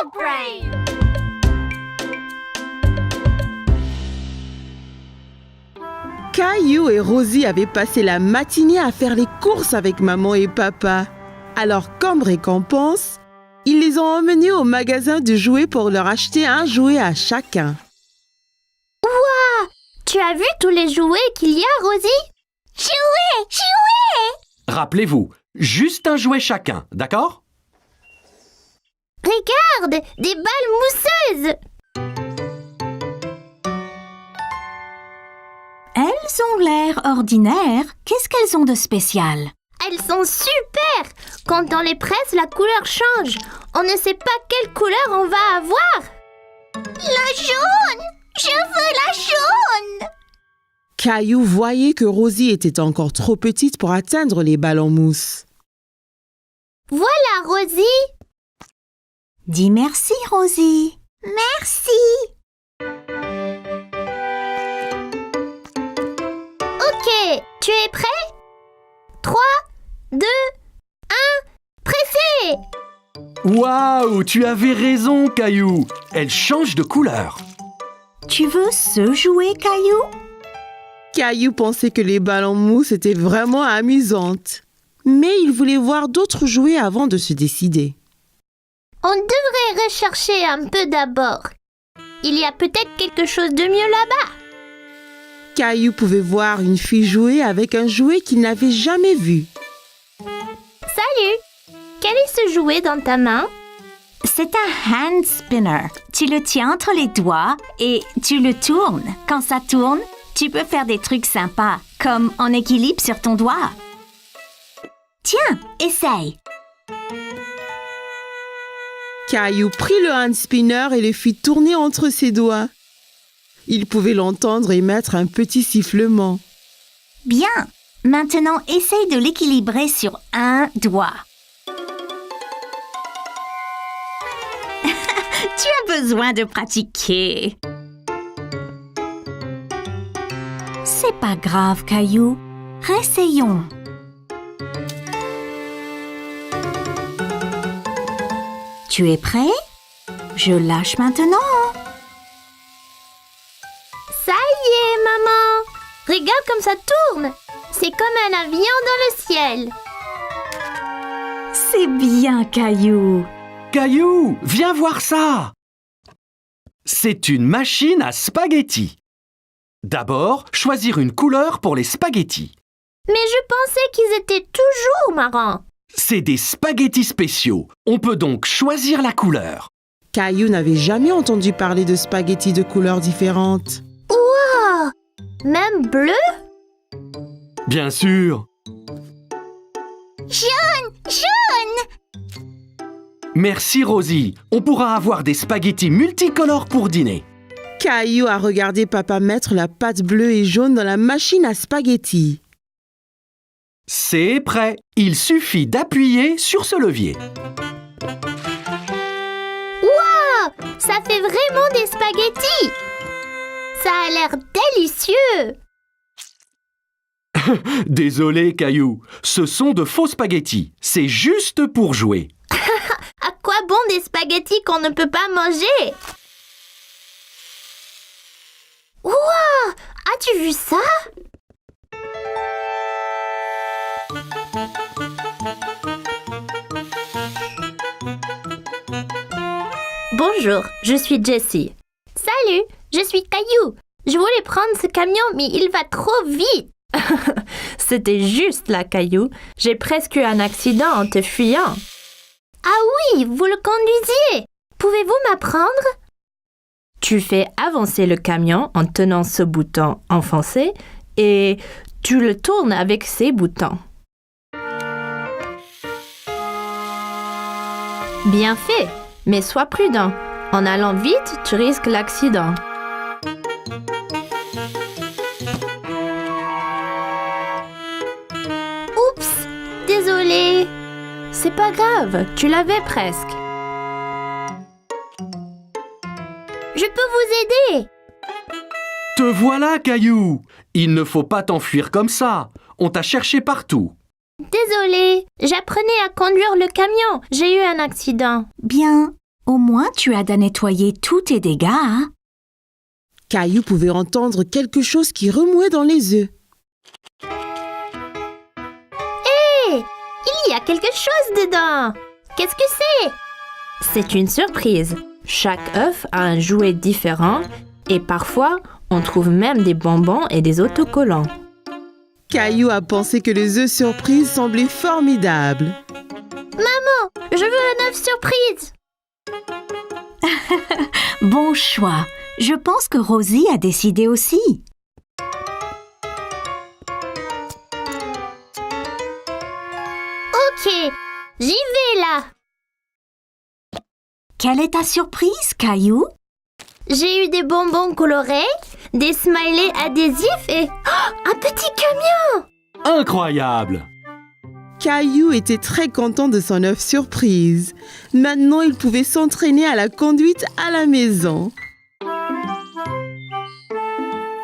Dog Brain! Caillou et Rosie avaient passé la matinée à faire les courses avec maman et papa. Alors, comme récompense, ils les ont emmenés au magasin de jouets pour leur acheter un jouet à chacun. Tu as vu tous les jouets qu'il y a, Rosie? Jouets! Rappelez-vous, juste un jouet chacun, d'accord? Regarde, des balles mousseuses! Elles ont l'air ordinaires. Qu'est-ce qu'elles ont de spécial? Elles sont super! Quand on les presse, la couleur change. On ne sait pas quelle couleur on va avoir. La jaune! Je veux la jaune! Caillou voyait que Rosie était encore trop petite pour atteindre les balles en mousse. Voilà, Rosie! Dis merci, Rosie. Merci! Ok, tu es prêt? 3, 2, 1, pressez! Waouh, tu avais raison, Caillou. Elle change de couleur. Tu veux ce jouet, Caillou? Caillou pensait que les balles en mousse étaient vraiment amusantes. Mais il voulait voir d'autres jouets avant de se décider. On devrait rechercher un peu d'abord. Il y a peut-être quelque chose de mieux là-bas. Caillou pouvait voir une fille jouer avec un jouet qu'il n'avait jamais vu. Salut! Quel est ce jouet dans ta main? C'est un hand spinner. Tu le tiens entre les doigts et tu le tournes. Quand ça tourne, tu peux faire des trucs sympas, comme en équilibre sur ton doigt. Tiens, essaye. Caillou prit le hand spinner et le fit tourner entre ses doigts. Il pouvait l'entendre émettre un petit sifflement. Bien. Maintenant, essaye de l'équilibrer sur un doigt. Tu as besoin de pratiquer. C'est pas grave, Caillou. Réessayons. Tu es prêt? Je lâche maintenant. Ça y est, maman! Regarde comme ça tourne! C'est comme un avion dans le ciel. C'est bien, Caillou. Caillou, viens voir ça. C'est une machine à spaghettis. D'abord, choisir une couleur pour les spaghettis. Mais je pensais qu'ils étaient toujours marrants. C'est des spaghettis spéciaux. On peut donc choisir la couleur. Caillou n'avait jamais entendu parler de spaghettis de couleurs différentes. Wow! Même bleu? Bien sûr. Jaune! Merci Rosie. On pourra avoir des spaghettis multicolores pour dîner. Caillou a regardé papa mettre la pâte bleue et jaune dans la machine à spaghettis. C'est prêt. Il suffit d'appuyer sur ce levier. Wow! Ça fait vraiment des spaghettis! Ça a l'air délicieux! Désolé Caillou, ce sont de faux spaghettis. C'est juste pour jouer. À quoi bon des spaghettis qu'on ne peut pas manger? Wow! As-tu vu ça? Bonjour, je suis Jessie. Salut, je suis Caillou. Je voulais prendre ce camion, mais il va trop vite. C'était juste là, Caillou. J'ai presque eu un accident en te fuyant. Ah oui, vous le conduisiez. Pouvez-vous m'apprendre? Tu fais avancer le camion en tenant ce bouton enfoncé et tu le tournes avec ces boutons. Bien fait, mais sois prudent. En allant vite, tu risques l'accident. Oups, désolée. C'est pas grave, tu l'avais presque. Je peux vous aider. Te voilà, Caillou. Il ne faut pas t'enfuir comme ça. On t'a cherché partout. Désolée, j'apprenais à conduire le camion. J'ai eu un accident. Bien. Au moins, tu as à nettoyer tous tes dégâts, hein? Caillou pouvait entendre quelque chose qui remuait dans les œufs. Il y a quelque chose dedans. Qu'est-ce que c'est? C'est une surprise. Chaque œuf a un jouet différent et parfois, on trouve même des bonbons et des autocollants. Caillou a pensé que les œufs surprises semblaient formidables. Je veux un œuf surprise. Bon choix. Je pense que Rosie a décidé aussi. Ok, j'y vais là. Quelle est ta surprise, Caillou? J'ai eu des bonbons colorés, des smileys adhésifs et un petit camion. Incroyable! Caillou était très content de son œuf surprise. Maintenant, il pouvait s'entraîner à la conduite à la maison.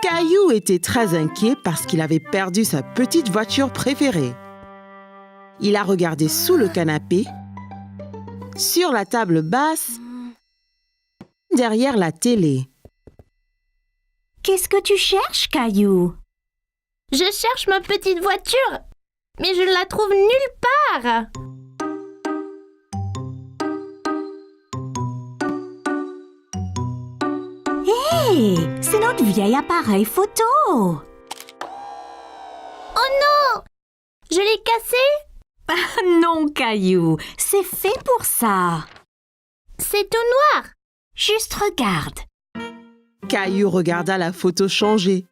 Caillou était très inquiet parce qu'il avait perdu sa petite voiture préférée. Il a regardé sous le canapé, sur la table basse, derrière la télé. Qu'est-ce que tu cherches, Caillou? Je cherche ma petite voiture, mais je ne la trouve nulle part. Hé, c'est notre vieil appareil photo. Oh non! Je l'ai cassé? Non, Caillou, c'est fait pour ça. C'est tout noir. Juste regarde. Caillou regarda la photo changer.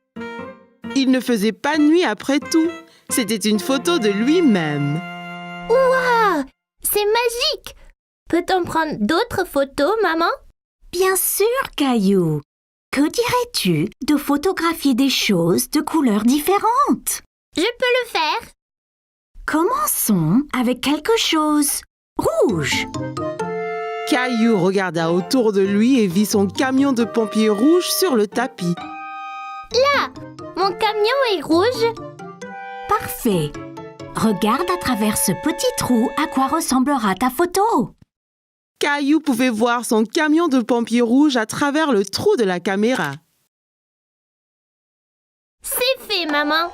Il ne faisait pas nuit après tout. C'était une photo de lui-même. Waouh! C'est magique! Peut-on prendre d'autres photos, maman? Bien sûr, Caillou. Que dirais-tu de photographier des choses de couleurs différentes? Je peux le faire. Commençons avec quelque chose rouge. Caillou regarda autour de lui et vit son camion de pompiers rouge sur le tapis. Mon camion est rouge. Parfait. Regarde à travers ce petit trou à quoi ressemblera ta photo. Caillou pouvait voir son camion de pompiers rouge à travers le trou de la caméra. C'est fait, maman.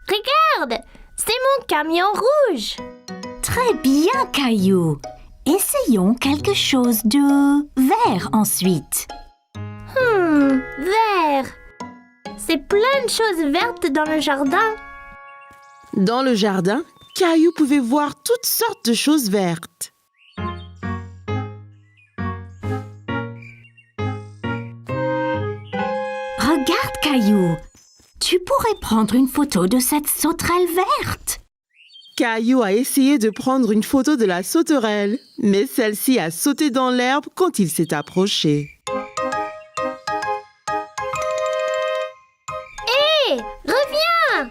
Regarde, c'est mon camion rouge. Très bien, Caillou. Essayons quelque chose de vert ensuite. Vert. C'est plein de choses vertes dans le jardin. Dans le jardin, Caillou pouvait voir toutes sortes de choses vertes. Regarde, Caillou. Tu pourrais prendre une photo de cette sauterelle verte. Caillou a essayé de prendre une photo de la sauterelle, mais celle-ci a sauté dans l'herbe quand il s'est approché. Hé, reviens!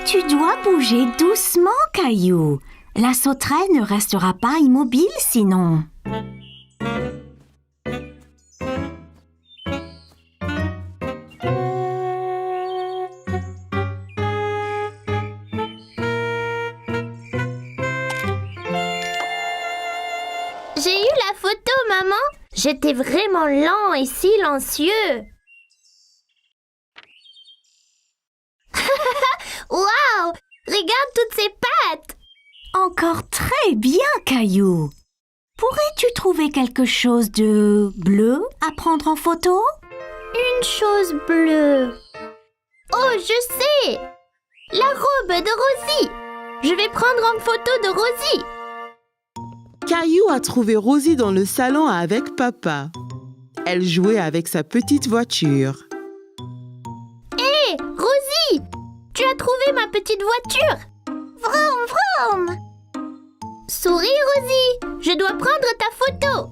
Tu dois bouger doucement, Caillou. La sauterelle ne restera pas immobile sinon. J'ai eu la photo, maman. J'étais vraiment lent et silencieux. Waouh! Regarde toutes ces pattes! Encore très bien, Caillou. Pourrais-tu trouver quelque chose de bleu à prendre en photo? Une chose bleue. Oh, je sais! La robe de Rosie. Je vais prendre en photo de Rosie. Caillou a trouvé Rosie dans le salon avec papa. Elle jouait avec sa petite voiture. Hé, Rosie! Tu as trouvé ma petite voiture? Vroom, vroom! Souris, Rosie! Je dois prendre ta photo!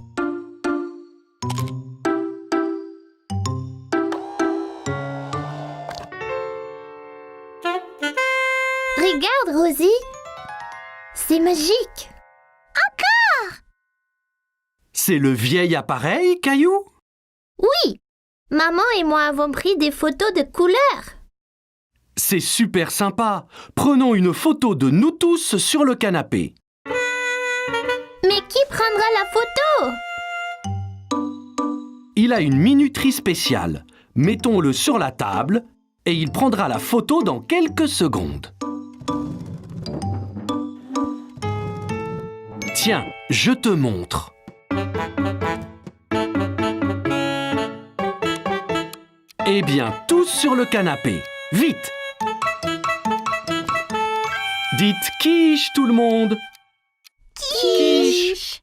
Regarde, Rosie! C'est magique! C'est le vieil appareil, Caillou? Oui! Maman et moi avons pris des photos de couleurs. C'est super sympa. Prenons une photo de nous tous sur le canapé. Mais qui prendra la photo? Il a une minuterie spéciale. Mettons-le sur la table et il prendra la photo dans quelques secondes. Tiens, je te montre. Eh bien, tous sur le canapé. Vite! Dites quiche tout le monde. Quiche.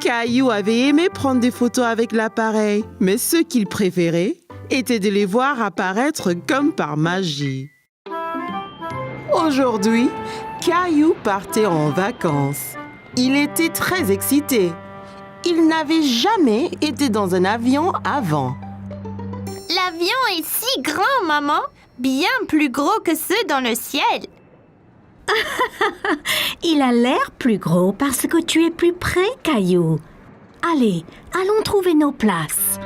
Caillou avait aimé prendre des photos avec l'appareil, mais ce qu'il préférait était de les voir apparaître comme par magie. Aujourd'hui, Caillou partait en vacances. Il était très excité. Il n'avait jamais été dans un avion avant. L'avion est si grand, maman. Bien plus gros que ceux dans le ciel. Il a l'air plus gros parce que tu es plus près, Caillou. Allez, allons trouver nos places.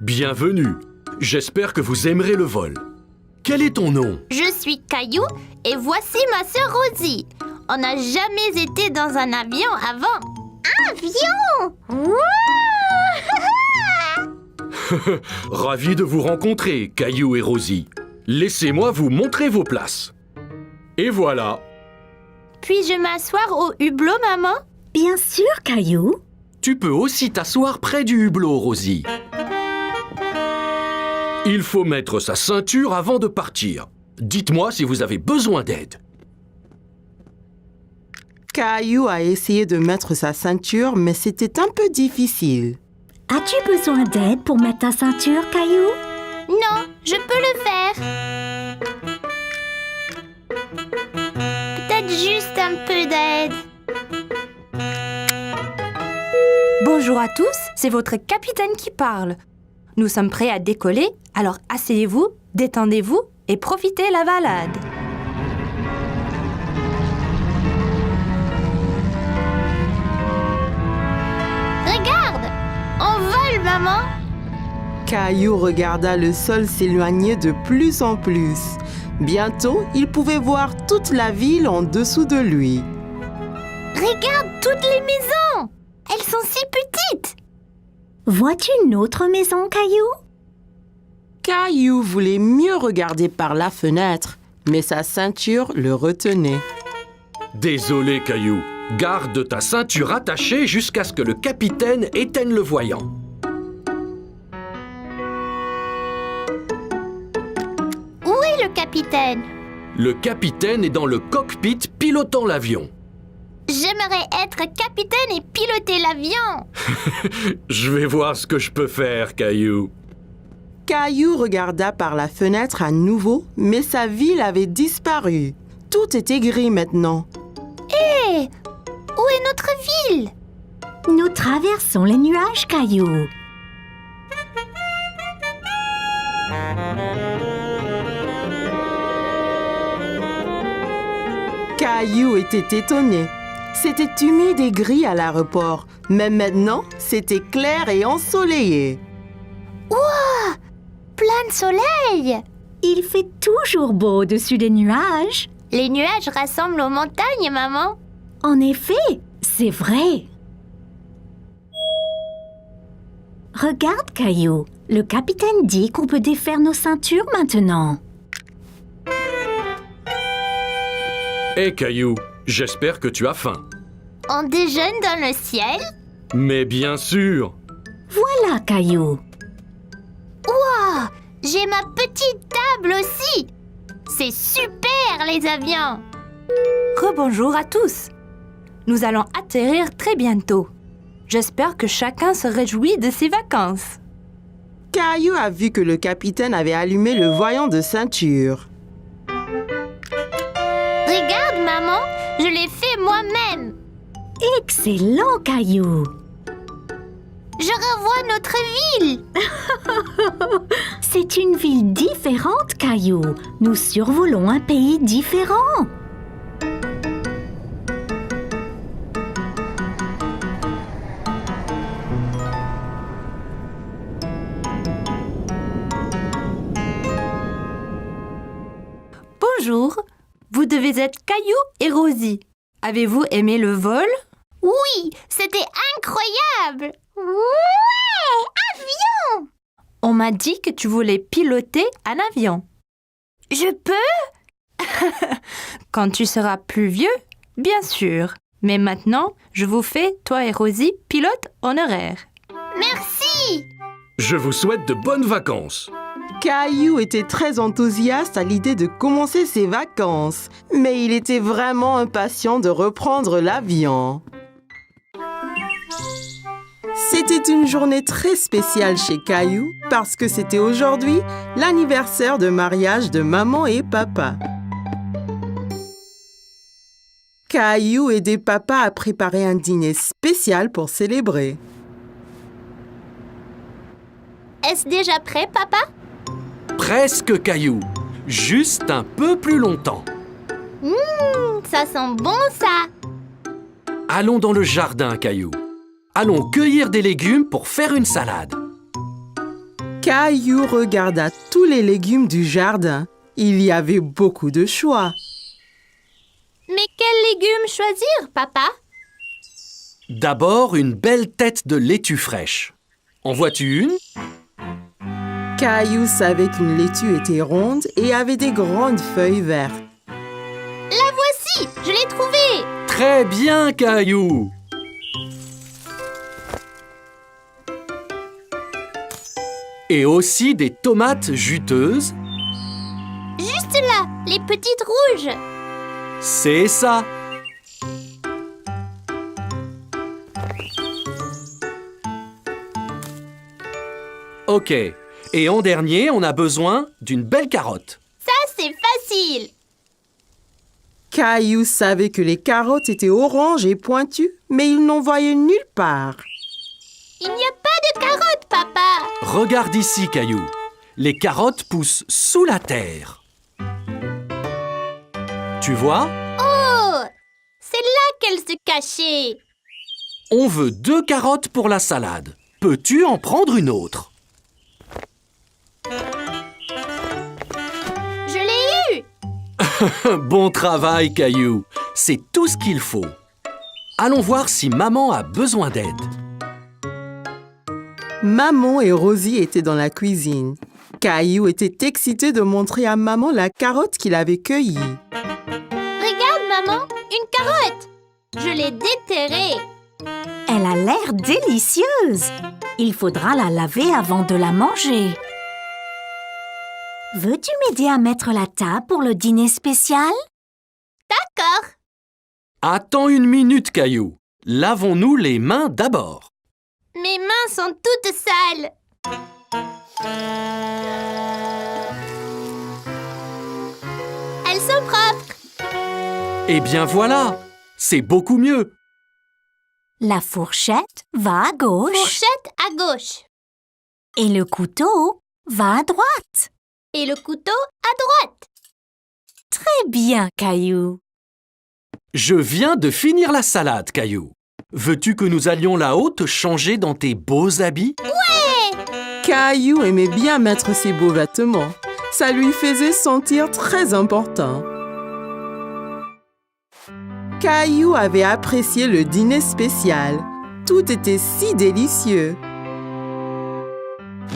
Bienvenue. J'espère que vous aimerez le vol. Quel est ton nom? Je suis Caillou et voici ma sœur Rosie. On n'a jamais été dans un avion avant. Avion! Wouah! Ravi de vous rencontrer, Caillou et Rosie. Laissez-moi vous montrer vos places. Et voilà. Puis-je m'asseoir au hublot, maman? Bien sûr, Caillou. Tu peux aussi t'asseoir près du hublot, Rosie. Il faut mettre sa ceinture avant de partir. Dites-moi si vous avez besoin d'aide. Caillou a essayé de mettre sa ceinture, mais c'était un peu difficile. As-tu besoin d'aide pour mettre ta ceinture, Caillou? Non, je peux le faire. Peut-être juste un peu d'aide. Bonjour à tous, c'est votre capitaine qui parle. Nous sommes prêts à décoller, alors asseyez-vous, détendez-vous et profitez la balade. Regarde, on vole, maman. Caillou regarda le sol s'éloigner de plus en plus. Bientôt, il pouvait voir toute la ville en dessous de lui. Regarde toutes les maisons. Elles sont si petites. Vois-tu une autre maison, Caillou? Caillou voulait mieux regarder par la fenêtre, mais sa ceinture le retenait. Désolé, Caillou. Garde ta ceinture attachée jusqu'à ce que le capitaine éteigne le voyant. Où est le capitaine? Le capitaine est dans le cockpit pilotant l'avion. J'aimerais être capitaine et piloter l'avion. Je vais voir ce que je peux faire, Caillou. Caillou regarda par la fenêtre à nouveau, mais sa ville avait disparu. Tout était gris maintenant. Hé! Où est notre ville? Nous traversons les nuages, Caillou. Caillou était étonné. C'était humide et gris à l'aéroport, mais maintenant, c'était clair et ensoleillé. Ouah! Plein de soleil! Il fait toujours beau au-dessus des nuages. Les nuages rassemblent aux montagnes, maman. En effet, c'est vrai. Regarde, Caillou. Le capitaine dit qu'on peut défaire nos ceintures maintenant. Hé, Caillou, j'espère que tu as faim. On déjeune dans le ciel? Mais bien sûr. Voilà, Caillou. Ouah! J'ai ma petite table aussi! C'est super, les avions! Rebonjour à tous. Nous allons atterrir très bientôt. J'espère que chacun se réjouit de ses vacances. Caillou a vu que le capitaine avait allumé le voyant de ceinture. Regarde, maman, je l'ai fait moi-même. Excellent, Caillou. Je revois notre ville. C'est une ville différente, Caillou. Nous survolons un pays différent. Bonjour. Vous devez être Caillou et Rosie. Avez-vous aimé le vol? Oui, c'était incroyable. Ouais, avion. On m'a dit que tu voulais piloter un avion. Je peux? Quand tu seras plus vieux, bien sûr. Mais maintenant, je vous fais, toi et Rosie, pilote honoraire. Merci. Je vous souhaite de bonnes vacances. Caillou était très enthousiaste à l'idée de commencer ses vacances, mais il était vraiment impatient de reprendre l'avion. C'était une journée très spéciale chez Caillou parce que c'était aujourd'hui l'anniversaire de mariage de maman et papa. Caillou aidait papa à préparer un dîner spécial pour célébrer. Est-ce déjà prêt, papa? Presque, Caillou. Juste un peu plus longtemps. Ça sent bon, ça. Allons dans le jardin, Caillou. Allons cueillir des légumes pour faire une salade. Caillou regarda tous les légumes du jardin. Il y avait beaucoup de choix. Mais quels légumes choisir, papa? D'abord, une belle tête de laitue fraîche. En vois-tu une? Caillou savait qu'une laitue était ronde et avait des grandes feuilles vertes. La voici, je l'ai trouvée. Très bien, Caillou. Et aussi des tomates juteuses. Juste là, les petites rouges. C'est ça. Ok. Et en dernier, on a besoin d'une belle carotte. Ça, c'est facile. Caillou savait que les carottes étaient oranges et pointues, mais il n'en voyait nulle part. Il n'y a pas de carottes, papa. Regarde ici, Caillou. Les carottes poussent sous la terre. Tu vois? Oh, c'est là qu'elles se cachaient. On veut 2 carottes pour la salade. Peux-tu en prendre une autre? Je l'ai eu. Bon travail, Caillou. C'est tout ce qu'il faut. Allons voir si maman a besoin d'aide. Maman et Rosie étaient dans la cuisine. Caillou était excité de montrer à maman la carotte qu'il avait cueillie. Regarde, maman, une carotte. Je l'ai déterrée. Elle a l'air délicieuse. Il faudra la laver avant de la manger. Veux-tu m'aider à mettre la table pour le dîner spécial? D'accord. Attends une minute, Caillou. Lavons-nous les mains d'abord. Mes mains sont toutes sales. Elles sont propres. Eh bien voilà, c'est beaucoup mieux. La fourchette va à gauche Fourchette à gauche. et le couteau va à droite. Et le couteau à droite. Très bien, Caillou. Je viens de finir la salade, Caillou. Veux-tu que nous allions là-haut te changer dans tes beaux habits? Caillou aimait bien mettre ses beaux vêtements. Ça lui faisait sentir très important. Caillou avait apprécié le dîner spécial. Tout était si délicieux.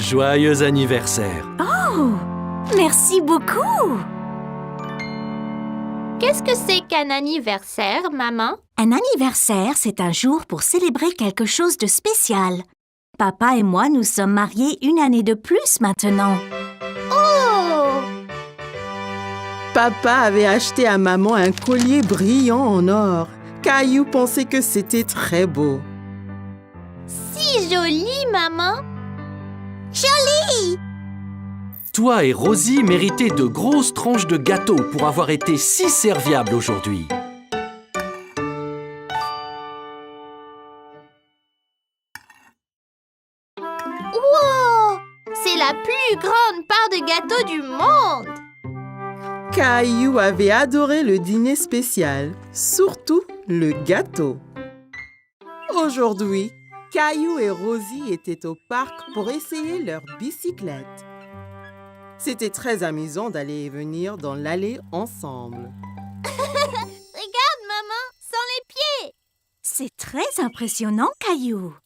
Joyeux anniversaire. Oh, merci beaucoup. Qu'est-ce que c'est qu'un anniversaire, maman? Un anniversaire, c'est un jour pour célébrer quelque chose de spécial. Papa et moi nous sommes mariés 1 année de plus maintenant. Oh! Papa avait acheté à maman un collier brillant en or. Caillou pensait que c'était très beau. Si joli, maman. Joli! Toi et Rosie méritez de grosses tranches de gâteau pour avoir été si serviables aujourd'hui. Wow! C'est la plus grande part de gâteau du monde. Caillou avait adoré le dîner spécial, surtout le gâteau. Aujourd'hui, Caillou et Rosie étaient au parc pour essayer leur bicyclette. C'était très amusant d'aller et venir dans l'allée ensemble. Regarde, maman, sans les pieds. C'est très impressionnant, Caillou.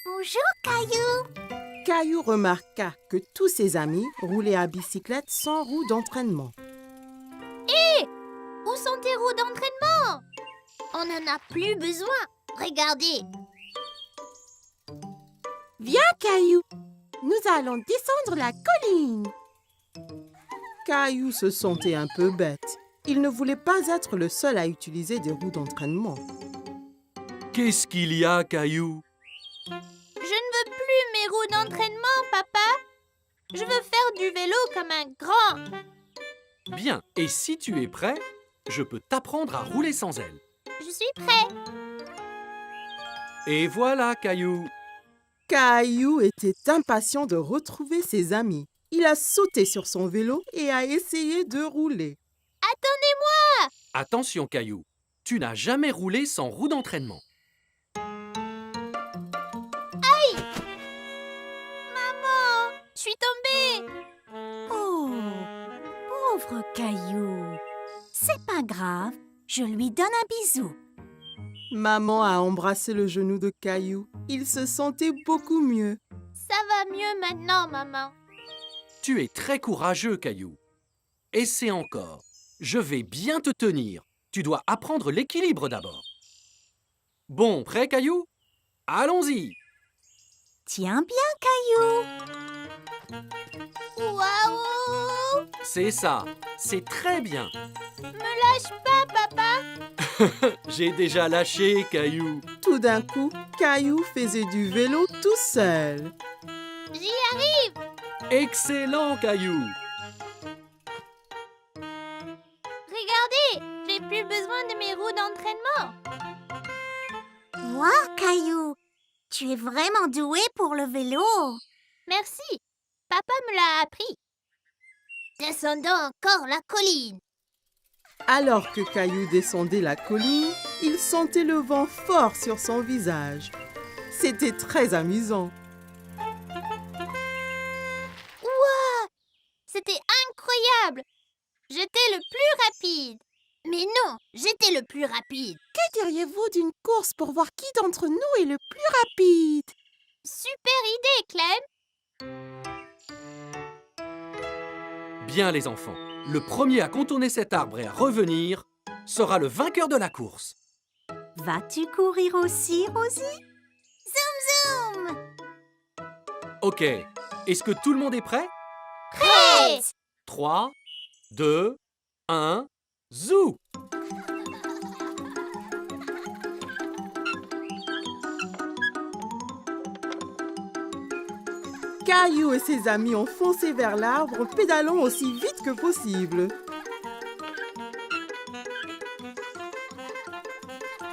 Bonjour, Caillou. Caillou remarqua que tous ses amis roulaient à bicyclette sans roue d'entraînement. Où sont tes roues d'entraînement? On n'en a plus besoin. Regardez. Viens, Caillou, nous allons descendre la colline. Caillou se sentait un peu bête. Il ne voulait pas être le seul à utiliser des roues d'entraînement. Qu'est-ce qu'il y a, Caillou? Je ne veux plus mes roues d'entraînement, papa. Je veux faire du vélo comme un grand. Bien, et si tu es prêt, je peux t'apprendre à rouler sans elles. Je suis prêt. Et voilà, Caillou. Caillou était impatient de retrouver ses amis. Il a sauté sur son vélo et a essayé de rouler. Attendez-moi. Attention, Caillou. Tu n'as jamais roulé sans roue d'entraînement. Maman, je suis tombée. Oh, pauvre Caillou. C'est pas grave, je lui donne un bisou. Maman a embrassé le genou de Caillou. Il se sentait beaucoup mieux. Ça va mieux maintenant, maman. Tu es très courageux, Caillou. Essaie encore. Je vais bien te tenir. Tu dois apprendre l'équilibre d'abord. Bon, prêt, Caillou? Allons-y. Tiens bien, Caillou. Waouh. C'est ça. C'est très bien. Me lâche pas, papa. J'ai déjà lâché, Caillou. Tout d'un coup, Caillou faisait du vélo tout seul. J'y arrive. Excellent, Caillou. Regardez, j'ai plus besoin de mes roues d'entraînement. Wow, Caillou, tu es vraiment doué pour le vélo. Merci. Papa me l'a appris. Descendons encore la colline. Alors que Caillou descendait la colline, il sentait le vent fort sur son visage. C'était très amusant. C'était incroyable. J'étais le plus rapide. Mais non, j'étais le plus rapide. Que diriez-vous d'une course pour voir qui d'entre nous est le plus rapide? Super idée, Clem. Bien, les enfants. Le premier à contourner cet arbre et à revenir sera le vainqueur de la course. Vas-tu courir aussi, Rosie? Zoom, zoom. Ok. Est-ce que tout le monde est prêt? Prêt. 3, 2, 1, zou! Caillou et ses amis ont foncé vers l'arbre, pédalant aussi vite que possible.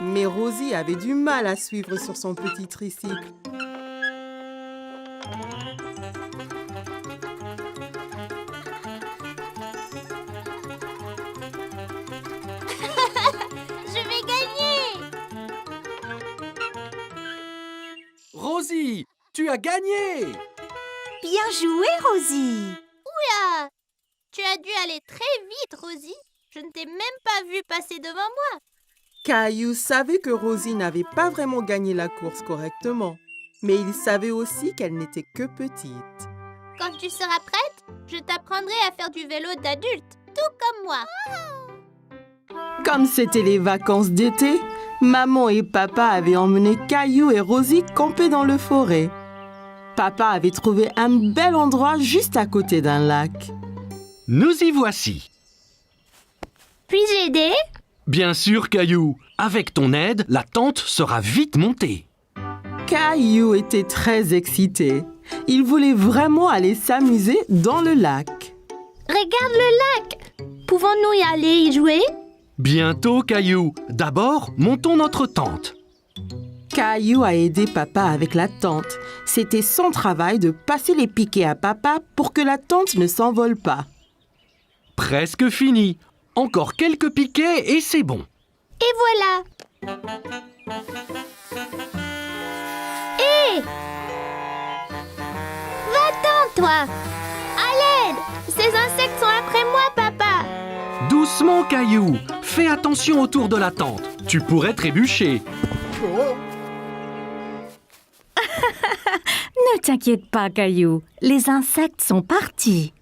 Mais Rosie avait du mal à suivre sur son petit tricycle. Je vais gagner. Rosie, tu as gagné! Bien joué, Rosie. Oula. Tu as dû aller très vite, Rosie. Je ne t'ai même pas vu passer devant moi. Caillou savait que Rosie n'avait pas vraiment gagné la course correctement, mais il savait aussi qu'elle n'était que petite. Quand tu seras prête, je t'apprendrai à faire du vélo d'adulte, tout comme moi. Comme c'était les vacances d'été, maman et papa avaient emmené Caillou et Rosie camper dans le forêt. Papa avait trouvé un bel endroit juste à côté d'un lac. Nous y voici. Puis-je aider? Bien sûr, Caillou. Avec ton aide, la tente sera vite montée. Caillou était très excité. Il voulait vraiment aller s'amuser dans le lac. Regarde le lac. Pouvons-nous y aller y jouer? Bientôt, Caillou. D'abord, montons notre tente. Caillou a aidé papa avec la tente. C'était son travail de passer les piquets à papa pour que la tente ne s'envole pas. Presque fini. Encore quelques piquets et c'est bon. Et voilà. Hé! Va-t'en, toi. Allez! m'aide! Ces insectes sont après moi, papa! Doucement, Caillou. Fais attention autour de la tente. Tu pourrais trébucher. Ne t'inquiète pas, Caillou. Les insectes sont partis.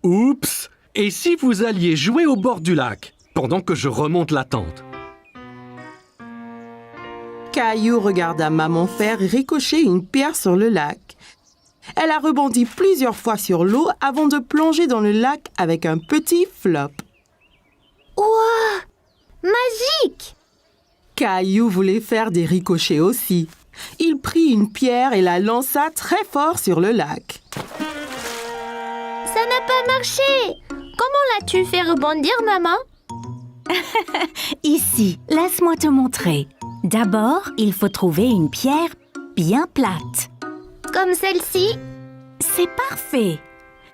Oups! Et si vous alliez jouer au bord du lac, pendant que je remonte la tente? Caillou regarda maman faire ricocher une pierre sur le lac. Elle a rebondi plusieurs fois sur l'eau avant de plonger dans le lac avec un petit flop. Ouah! Magique! Caillou voulait faire des ricochets aussi. Il prit une pierre et la lança très fort sur le lac. Ça n'a pas marché! Comment l'as-tu fait rebondir, maman? Ici, laisse-moi te montrer. D'abord, il faut trouver une pierre bien plate. Comme celle-ci? C'est parfait.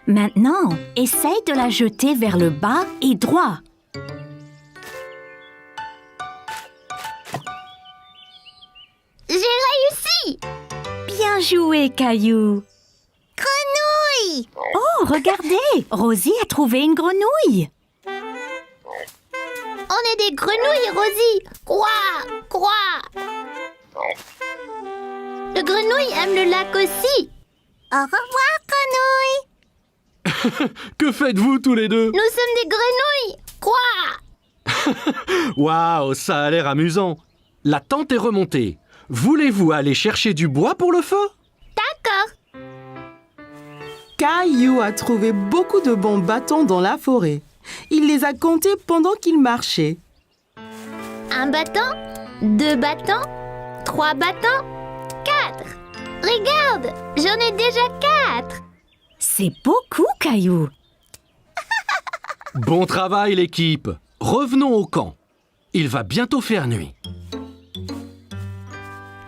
Maintenant, essaye de la jeter vers le bas et droit. J'ai réussi! Bien joué, Caillou. Grenouille! Oh, regardez, Rosie a trouvé une grenouille. On est des grenouilles, Rosie! Quoi? Quoi? Le grenouille aime le lac aussi! Au revoir, grenouille! Que faites-vous tous les deux? Nous sommes des grenouilles! Quoi? Waouh, ça a l'air amusant. La tente est remontée. Voulez-vous aller chercher du bois pour le feu? D'accord! Caillou a trouvé beaucoup de bons bâtons dans la forêt. Il les a comptés pendant qu'il marchait. Un bâton, 2 bâtons, 3 bâtons, 4. Regarde, j'en ai déjà 4. C'est beaucoup, Caillou. Bon travail, l'équipe. Revenons au camp. Il va bientôt faire nuit.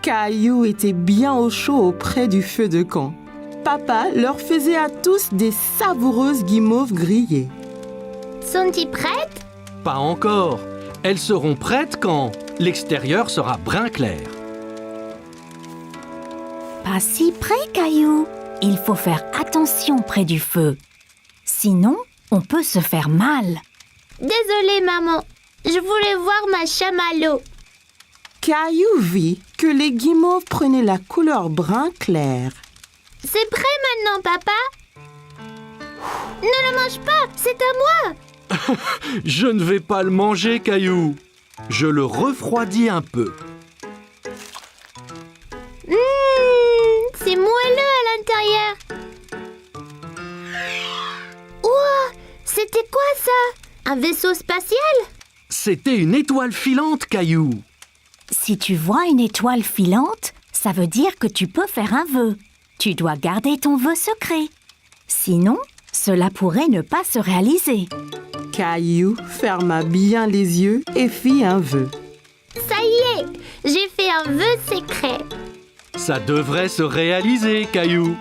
Caillou était bien au chaud auprès du feu de camp. Papa leur faisait à tous des savoureuses guimauves grillées. Sont-ils prêtes? Pas encore. Elles seront prêtes quand l'extérieur sera brun clair. Pas si près, Caillou. Il faut faire attention près du feu. Sinon, on peut se faire mal. Désolée, maman. Je voulais voir ma chamallow. Caillou vit que les guimauves prenaient la couleur brun clair. C'est prêt maintenant, papa? Ne le mange pas, c'est à moi. Je ne vais pas le manger, Caillou. Je le refroidis un peu. C'est moelleux à l'intérieur. Ouah, c'était quoi ça? Un vaisseau spatial? C'était une étoile filante, Caillou. Si tu vois une étoile filante, ça veut dire que tu peux faire un vœu. Tu dois garder ton vœu secret. Sinon, cela pourrait ne pas se réaliser. Caillou ferma bien les yeux et fit un vœu. Ça y est, j'ai fait un vœu secret. Ça devrait se réaliser, Caillou.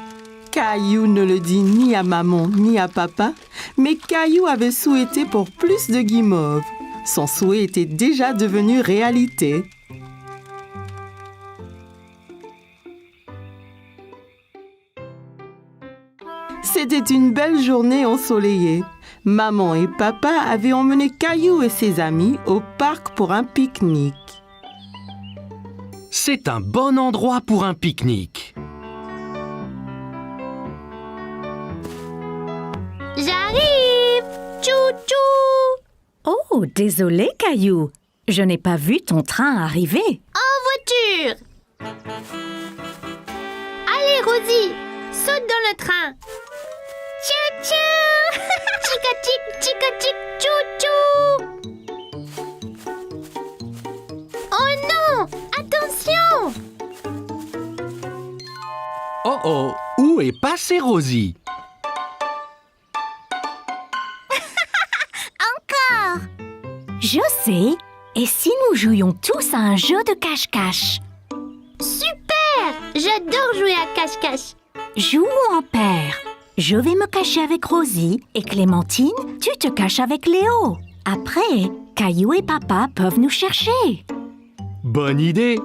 Caillou ne le dit ni à maman ni à papa, mais Caillou avait souhaité pour plus de guimauves. Son souhait était déjà devenu réalité. C'était une belle journée ensoleillée. Maman et papa avaient emmené Caillou et ses amis au parc pour un pique-nique. C'est un bon endroit pour un pique-nique. J'arrive! Tchou-tchou! Oh, désolé, Caillou. Je n'ai pas vu ton train arriver. En voiture! Allez, Rosie, saute dans le train! Tchou-tchou! Chica-chic, chica-chic, tchou-tchou! Oh non! Attention! Oh oh, où est passée Rosie? Je sais. Et si nous jouions tous à un jeu de cache-cache? Super! J'adore jouer à cache-cache. Jouons en paire. Je vais me cacher avec Rosie et Clémentine, tu te caches avec Léo. Après, Caillou et papa peuvent nous chercher. Bonne idée.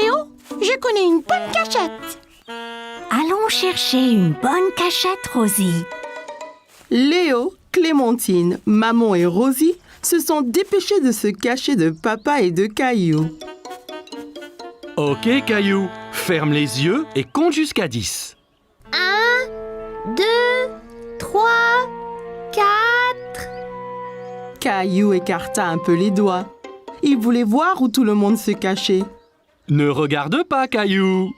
Léo, je connais une bonne cachette. À Allons chercher une bonne cachette, Rosie. Léo, Clémentine, maman et Rosie se sont dépêchés de se cacher de papa et de Caillou. Ok, Caillou, ferme les yeux et compte jusqu'à 10. 1, 2, 3, 4. Caillou écarta un peu les doigts. Il voulait voir où tout le monde se cachait. Ne regarde pas, Caillou.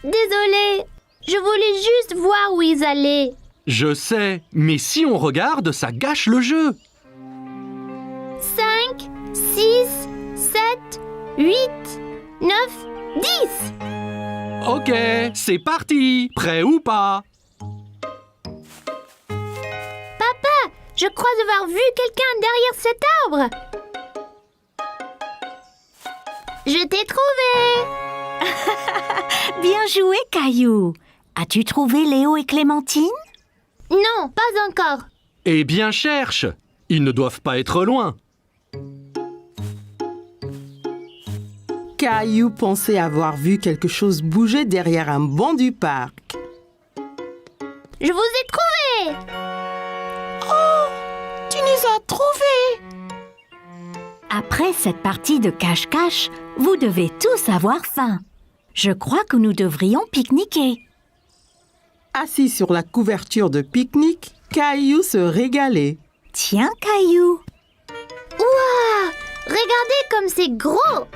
Désolée, je voulais juste voir où ils allaient. Je sais, mais si on regarde, ça gâche le jeu. 5, 6, 7, 8, 9, 10. Ok, c'est parti. Prêt ou pas? Papa, je crois avoir vu quelqu'un derrière cet arbre. Je t'ai trouvé. Bien joué, Caillou. As-tu trouvé Léo et Clémentine? Non, pas encore. Eh bien, cherche. Ils ne doivent pas être loin. Caillou pensait avoir vu quelque chose bouger derrière un banc du parc. Je vous ai trouvé. Tu nous as trouvés! Après cette partie de cache-cache, vous devez tous avoir faim. Je crois que nous devrions pique-niquer. Assis sur la couverture de pique-nique, Caillou se régalait. Tiens, Caillou. Ouah, regardez comme c'est gros.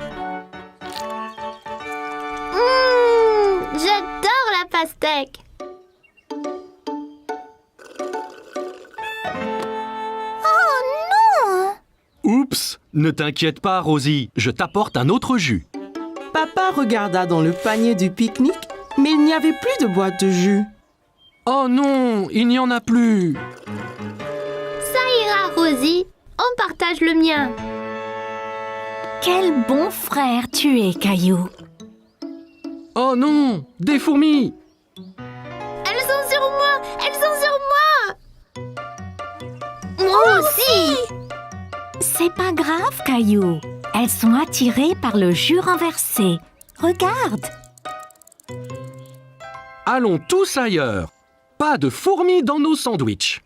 J'adore la pastèque. Oh non! Oups, ne t'inquiète pas, Rosie. Je t'apporte un autre jus. Papa regarda dans le panier du pique-nique, mais il n'y avait plus de boîte de jus. Oh non, il n'y en a plus. Ça ira, Rosie. On partage le mien. Quel bon frère tu es, Caillou. Oh non, des fourmis. Elles sont sur moi. Elles sont sur moi. Moi aussi. C'est pas grave, Caillou. Elles sont attirées par le jus renversé. Regarde. Allons tous ailleurs. Pas de fourmis dans nos sandwichs.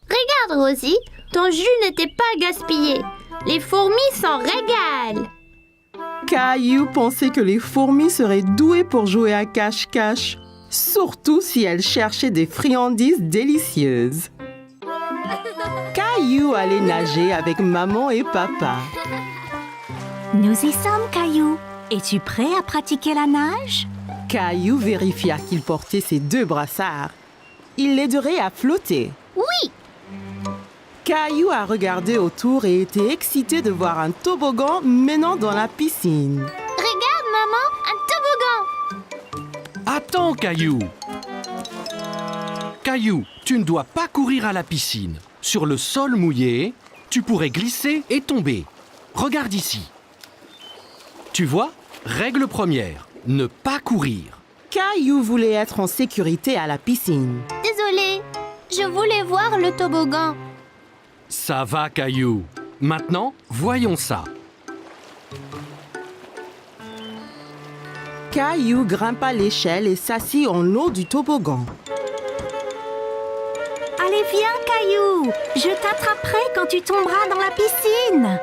Regarde, Rosie. Ton jus n'était pas gaspillé. Les fourmis s'en régalent. Caillou pensait que les fourmis seraient douées pour jouer à cache-cache, surtout si elles cherchaient des friandises délicieuses. Caillou allait nager avec maman et papa. Nous y sommes, Caillou. Es-tu prêt à pratiquer la nage? Caillou vérifia qu'il portait ses 2 brassards. Il l'aiderait à flotter. Oui. Caillou a regardé autour et était excité de voir un toboggan menant dans la piscine. Regarde, maman, un toboggan. Attends, Caillou. Caillou, tu ne dois pas courir à la piscine. Sur le sol mouillé, tu pourrais glisser et tomber. Regarde ici. Tu vois, règle première, ne pas courir. Caillou voulait être en sécurité à la piscine. Désolée, je voulais voir le toboggan. Ça va, Caillou. Maintenant, voyons ça. Caillou grimpa l'échelle et s'assit en haut du toboggan. Allez, viens, Caillou. Je t'attraperai quand tu tomberas dans la piscine.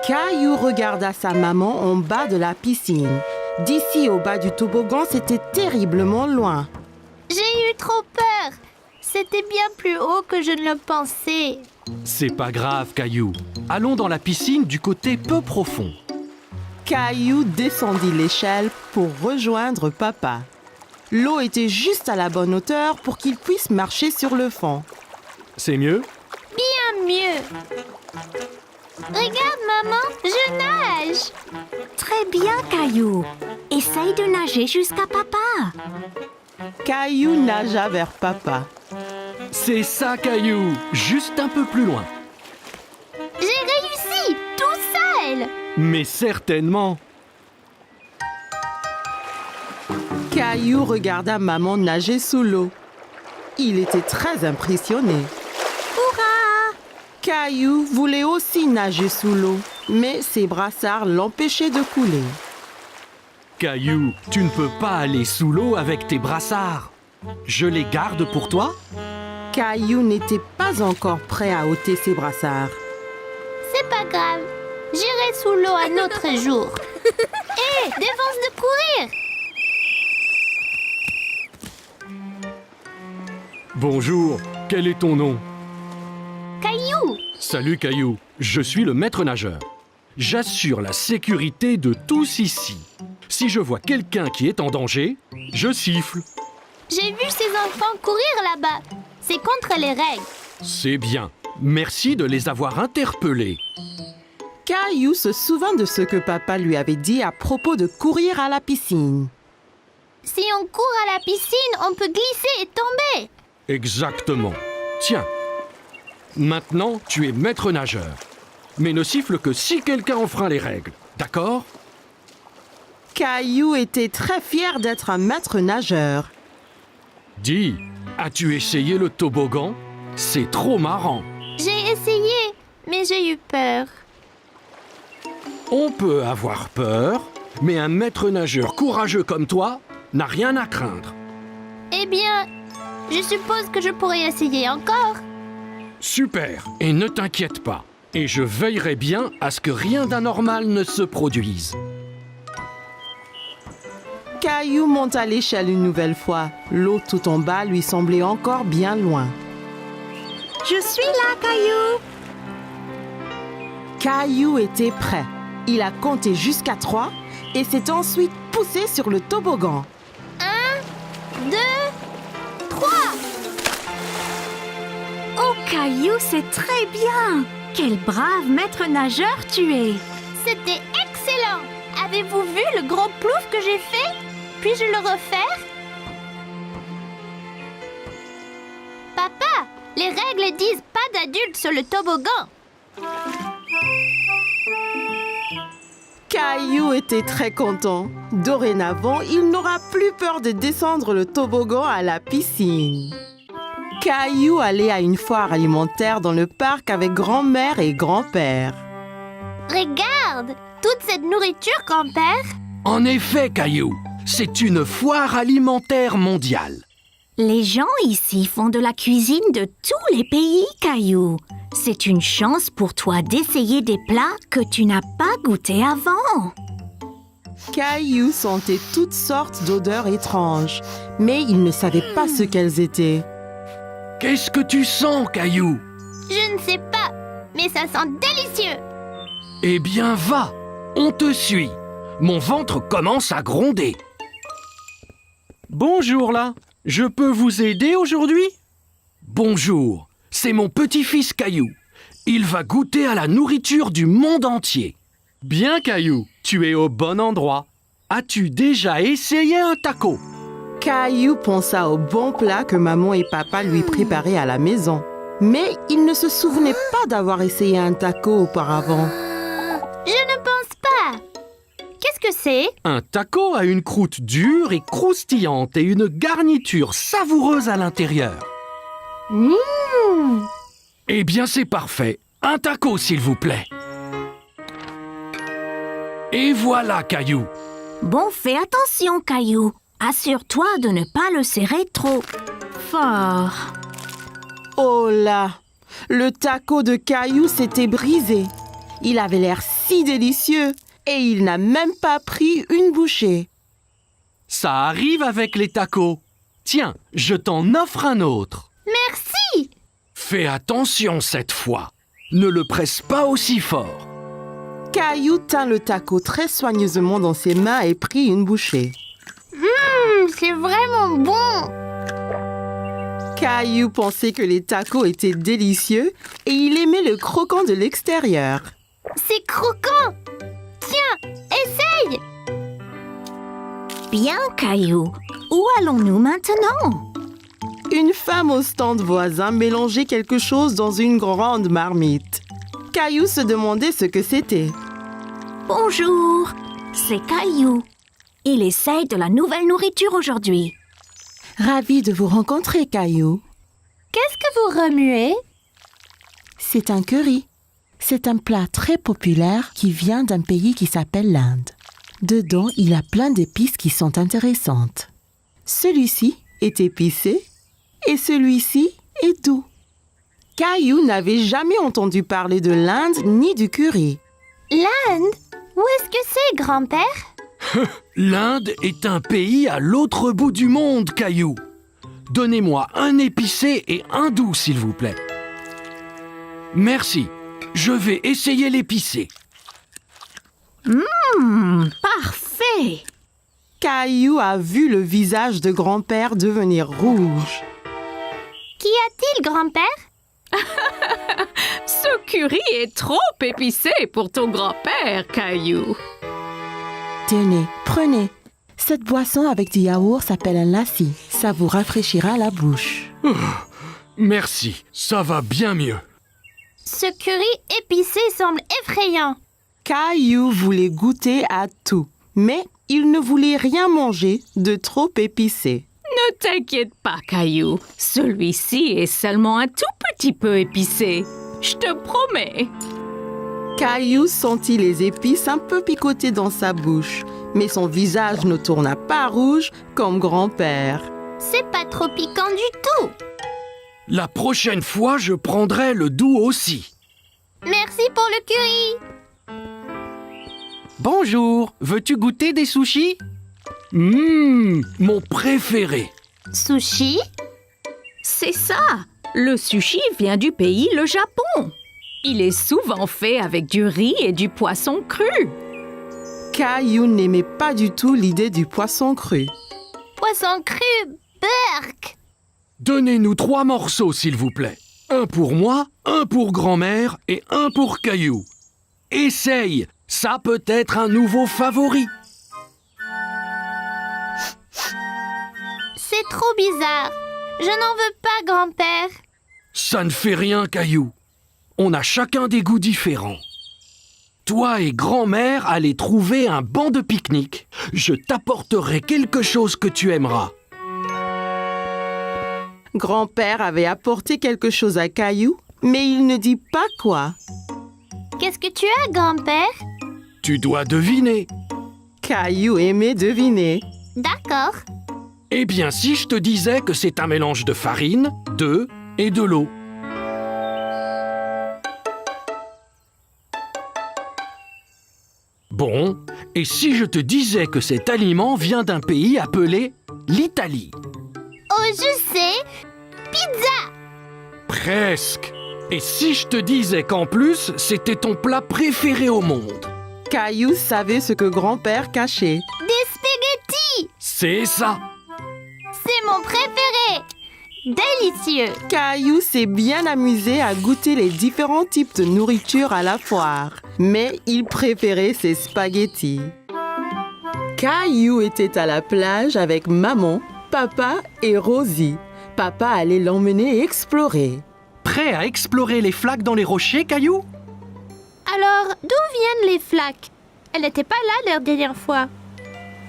Caillou regarda sa maman en bas de la piscine. D'ici au bas du toboggan, c'était terriblement loin. J'ai eu trop peur. C'était bien plus haut que je ne le pensais. C'est pas grave, Caillou. Allons dans la piscine du côté peu profond. Caillou descendit l'échelle pour rejoindre papa. L'eau était juste à la bonne hauteur pour qu'il puisse marcher sur le fond. C'est mieux? Bien mieux. Regarde, maman, je nage. Très bien, Caillou. Essaye de nager jusqu'à papa. Caillou nagea vers papa. C'est ça, Caillou. Juste un peu plus loin. J'ai réussi, tout seul. Mais certainement. Caillou regarda maman nager sous l'eau. Il était très impressionné. Hurrah! Caillou voulait aussi nager sous l'eau, mais ses brassards l'empêchaient de couler. Caillou, tu ne peux pas aller sous l'eau avec tes brassards. Je les garde pour toi? Caillou n'était pas encore prêt à ôter ses brassards. C'est pas grave. J'irai sous l'eau un autre jour. Hé, défense de courir! Bonjour, quel est ton nom? Caillou! Salut Caillou, je suis le maître nageur. J'assure la sécurité de tous ici. Si je vois quelqu'un qui est en danger, je siffle. J'ai vu ces enfants courir là-bas. C'est contre les règles. C'est bien. Merci de les avoir interpellés. Caillou se souvint de ce que papa lui avait dit à propos de courir à la piscine. Si on court à la piscine, on peut glisser et tomber. Exactement. Tiens. Maintenant, tu es maître nageur. Mais ne siffle que si quelqu'un enfreint les règles. D'accord? Caillou était très fier d'être un maître nageur. Dis, as-tu essayé le toboggan? C'est trop marrant. J'ai essayé, mais j'ai eu peur. On peut avoir peur, mais un maître nageur courageux comme toi n'a rien à craindre. Eh bien, je suppose que je pourrais essayer encore. Super, et ne t'inquiète pas. Et je veillerai bien à ce que rien d'anormal ne se produise. Caillou monta l'échelle une nouvelle fois. L'eau tout en bas lui semblait encore bien loin. Je suis là, Caillou. Caillou était prêt. Il a compté jusqu'à 3 et s'est ensuite poussé sur le toboggan. 1, 2, 3. Oh, Caillou, c'est très bien. Quel brave maître nageur tu es. C'était excellent. Avez-vous vu le gros plouf que j'ai fait? Puis-je le refaire? Papa, les règles disent pas d'adultes sur le toboggan. Caillou était très content. Dorénavant, il n'aura plus peur de descendre le toboggan à la piscine. Caillou allait à une foire alimentaire dans le parc avec grand-mère et grand-père. Regarde, toute cette nourriture, grand-père. En effet, Caillou, c'est une foire alimentaire mondiale. Les gens ici font de la cuisine de tous les pays, Caillou. C'est une chance pour toi d'essayer des plats que tu n'as pas goûtés avant. Caillou sentait toutes sortes d'odeurs étranges, mais il ne savait pas ce qu'elles étaient. Qu'est-ce que tu sens, Caillou? Je ne sais pas, mais ça sent délicieux. Eh bien, va, on te suit. Mon ventre commence à gronder. Bonjour là, je peux vous aider aujourd'hui? Bonjour, c'est mon petit-fils Caillou. Il va goûter à la nourriture du monde entier. Bien Caillou, tu es au bon endroit. As-tu déjà essayé un taco? Caillou pensa au bon plat que maman et papa lui préparaient à la maison. Mais il ne se souvenait pas d'avoir essayé un taco auparavant. Je ne pense pas. Qu'est-ce que c'est? Un taco a une croûte dure et croustillante et une garniture savoureuse à l'intérieur. Eh bien, c'est parfait. Un taco, s'il vous plaît. Et voilà, Caillou. Bon, fais attention, Caillou. Assure-toi de ne pas le serrer trop fort. Oh là! Le taco de Caillou s'était brisé. Il avait l'air si délicieux et il n'a même pas pris une bouchée. Ça arrive avec les tacos. Tiens, je t'en offre un autre. Merci. Fais attention cette fois. Ne le presse pas aussi fort. Caillou tint le taco très soigneusement dans ses mains et prit une bouchée. C'est vraiment bon. Caillou pensait que les tacos étaient délicieux et il aimait le croquant de l'extérieur. C'est croquant. Tiens, essaye. Bien, Caillou. Où allons-nous maintenant? Une femme au stand voisin mélangeait quelque chose dans une grande marmite. Caillou se demandait ce que c'était. Bonjour, c'est Caillou. Il essaye de la nouvelle nourriture aujourd'hui. Ravi de vous rencontrer, Caillou. Qu'est-ce que vous remuez? C'est un curry. C'est un plat très populaire qui vient d'un pays qui s'appelle l'Inde. Dedans, il y a plein d'épices qui sont intéressantes. Celui-ci est épicé et celui-ci est doux. Caillou n'avait jamais entendu parler de l'Inde ni du curry. L'Inde? Où est-ce que c'est, grand-père? L'Inde est un pays à l'autre bout du monde, Caillou. Donnez-moi un épicé et un doux, s'il vous plaît. Merci. Je vais essayer l'épicé. Parfait! Caillou a vu le visage de grand-père devenir rouge. Qu'y a-t-il, grand-père? Ce curry est trop épicé pour ton grand-père, Caillou. Tenez, prenez. Cette boisson avec du yaourt s'appelle un lassi. Ça vous rafraîchira la bouche. Merci, ça va bien mieux. Ce curry épicé semble effrayant. Caillou voulait goûter à tout, mais il ne voulait rien manger de trop épicé. Ne t'inquiète pas, Caillou. Celui-ci est seulement un tout petit peu épicé. Je te promets. Caillou sentit les épices un peu picoter dans sa bouche, mais son visage ne tourna pas rouge comme grand-père. C'est pas trop piquant du tout. La prochaine fois, je prendrai le doux aussi. Merci pour le curry. Bonjour, veux-tu goûter des sushis? Mon préféré. Sushi? C'est ça. Le sushi vient du pays, le Japon. Il est souvent fait avec du riz et du poisson cru. Caillou n'aimait pas du tout l'idée du poisson cru. Poisson cru, burk. Donnez-nous 3 morceaux, s'il vous plaît. Un pour moi, un pour grand-mère et un pour Caillou. Essaye, ça peut être un nouveau favori. C'est trop bizarre. Je n'en veux pas, grand-père. Ça ne fait rien, Caillou. On a chacun des goûts différents. Toi et grand-mère allez trouver un banc de pique-nique. Je t'apporterai quelque chose que tu aimeras. Grand-père avait apporté quelque chose à Caillou, mais il ne dit pas quoi. Qu'est-ce que tu as, grand-père? Tu dois deviner. Caillou aimait deviner. D'accord. Eh bien, si je te disais que c'est un mélange de farine, d'œufs et de l'eau. Bon, et si je te disais que cet aliment vient d'un pays appelé l'Italie? Oh, je sais. Pizza. Presque. Et si je te disais qu'en plus, c'était ton plat préféré au monde? Caillou savait ce que grand-père cachait. Des spaghettis. C'est ça. C'est mon préféré. Délicieux. Caillou s'est bien amusé à goûter les différents types de nourriture à la foire, mais il préférait ses spaghettis. Caillou était à la plage avec maman, papa et Rosie. Papa allait l'emmener explorer. Prêt à explorer les flaques dans les rochers, Caillou? Alors, d'où viennent les flaques? Elle n'était pas là la dernière fois.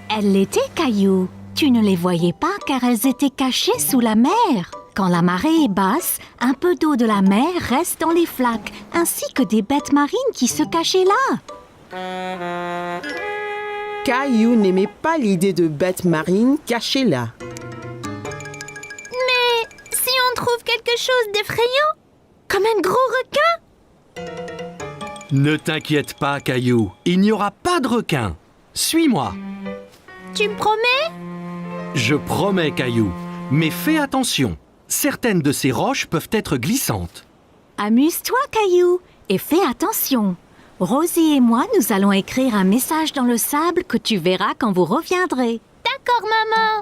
Elles l'étaient, Caillou. Tu ne les voyais pas car elles étaient cachées sous la mer. Quand la marée est basse, un peu d'eau de la mer reste dans les flaques, ainsi que des bêtes marines qui se cachaient là. Caillou n'aimait pas l'idée de bêtes marines cachées là. Mais si on trouve quelque chose d'effrayant, comme un gros requin? Ne t'inquiète pas, Caillou. Il n'y aura pas de requin. Suis-moi. Tu me promets? Je promets, Caillou. Mais fais attention. Certaines de ces roches peuvent être glissantes. Amuse-toi, Caillou, et fais attention. Rosie et moi, nous allons écrire un message dans le sable que tu verras quand vous reviendrez. D'accord, maman.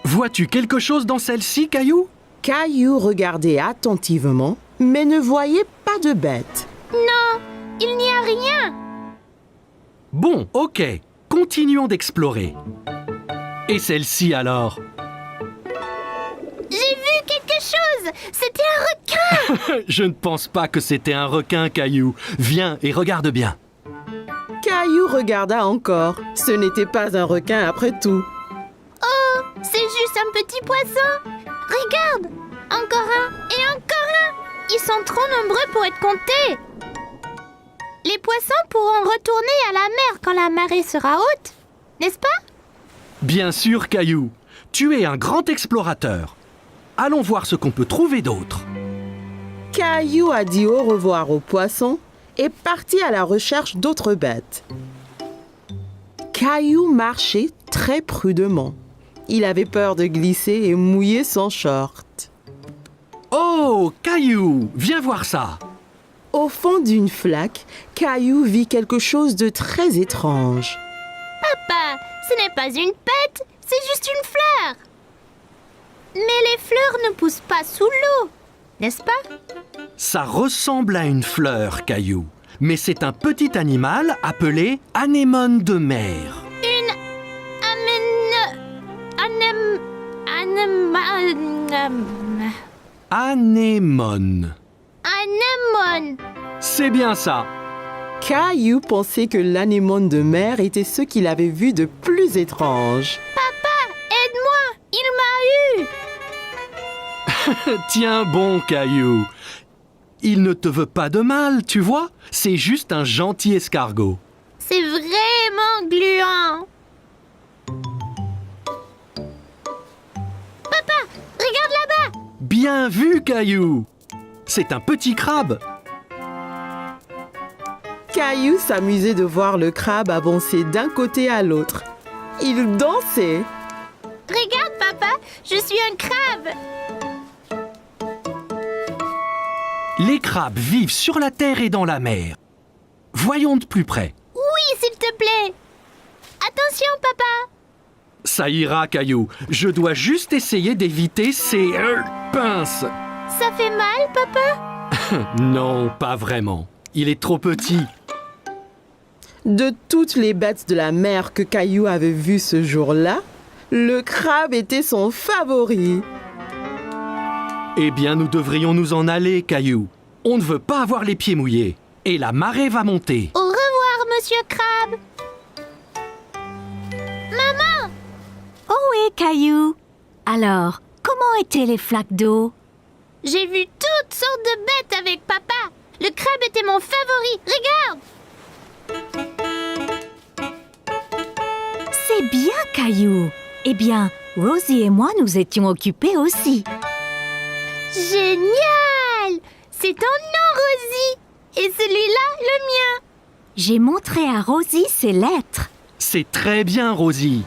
Vois-tu quelque chose dans celle-ci, Caillou? Caillou regardait attentivement, mais ne voyait pas de bête. Non, il n'y a rien. Bon, ok. Continuons d'explorer. Et celle-ci alors? J'ai vu quelque chose. C'était un requin. Je ne pense pas que c'était un requin, Caillou. Viens et regarde bien. Caillou regarda encore. Ce n'était pas un requin après tout. Oh, c'est juste un petit poisson. Regarde, encore un et encore un. Ils sont trop nombreux pour être comptés. les poissons pourront retourner à la mer quand la marée sera haute, n'est-ce pas? Bien sûr, Caillou. Tu es un grand explorateur. Allons voir ce qu'on peut trouver d'autre. Caillou a dit au revoir aux poissons et partit à la recherche d'autres bêtes. Caillou marchait très prudemment. Il avait peur de glisser et mouiller son short. Oh, Caillou, viens voir ça. Au fond d'une flaque, Caillou vit quelque chose de très étrange. Papa, ce n'est pas une pète, c'est juste une fleur. Mais les fleurs ne poussent pas sous l'eau, n'est-ce pas? Ça ressemble à une fleur, Caillou. Mais c'est un petit animal appelé anémone de mer. Anémone. Anémone. C'est bien ça. Caillou pensait que l'anémone de mer était ce qu'il avait vu de plus étrange. Aide-moi, il m'a eu. Tiens bon, Caillou. Il ne te veut pas de mal, tu vois. C'est juste un gentil escargot. C'est vraiment gluant. Papa, regarde là-bas. Bien vu, Caillou. C'est un petit crabe. Caillou s'amusait de voir le crabe avancer d'un côté à l'autre. Il dansait. Regarde, papa, je suis un crabe. Les crabes vivent sur la terre et dans la mer. Voyons de plus près. Oui, s'il te plaît. Attention, papa. Ça ira, Caillou. Je dois juste essayer d'éviter ces pinces. Ça fait mal, papa? Non, pas vraiment. Il est trop petit. De toutes les bêtes de la mer que Caillou avait vues ce jour-là, le crabe était son favori. Eh bien, nous devrions nous en aller, Caillou. On ne veut pas avoir les pieds mouillés. Et la marée va monter. Au revoir, monsieur Crabe. Maman! Oh oui, Caillou. Alors, comment étaient les flaques d'eau? J'ai vu toutes sortes de bêtes avec papa. Le crabe était mon favori. Regarde! C'est bien, Caillou. Eh bien, Rosie et moi nous étions occupés aussi. Génial! C'est ton nom, Rosie. Et celui-là, le mien. J'ai montré à Rosie ses lettres. C'est très bien, Rosie.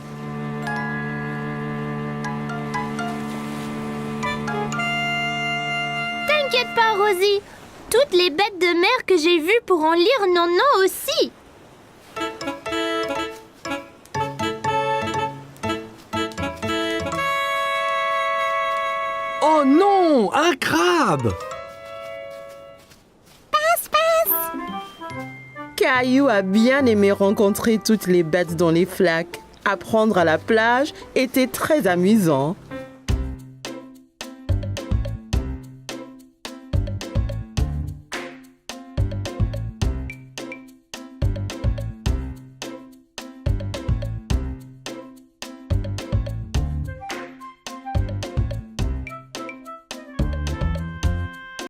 T'inquiète pas, Rosie. Toutes les bêtes de mer que j'ai vues pourront lire nos noms aussi. Oh non, un crabe! Caillou a bien aimé rencontrer toutes les bêtes dans les flaques. Apprendre à la plage était très amusant.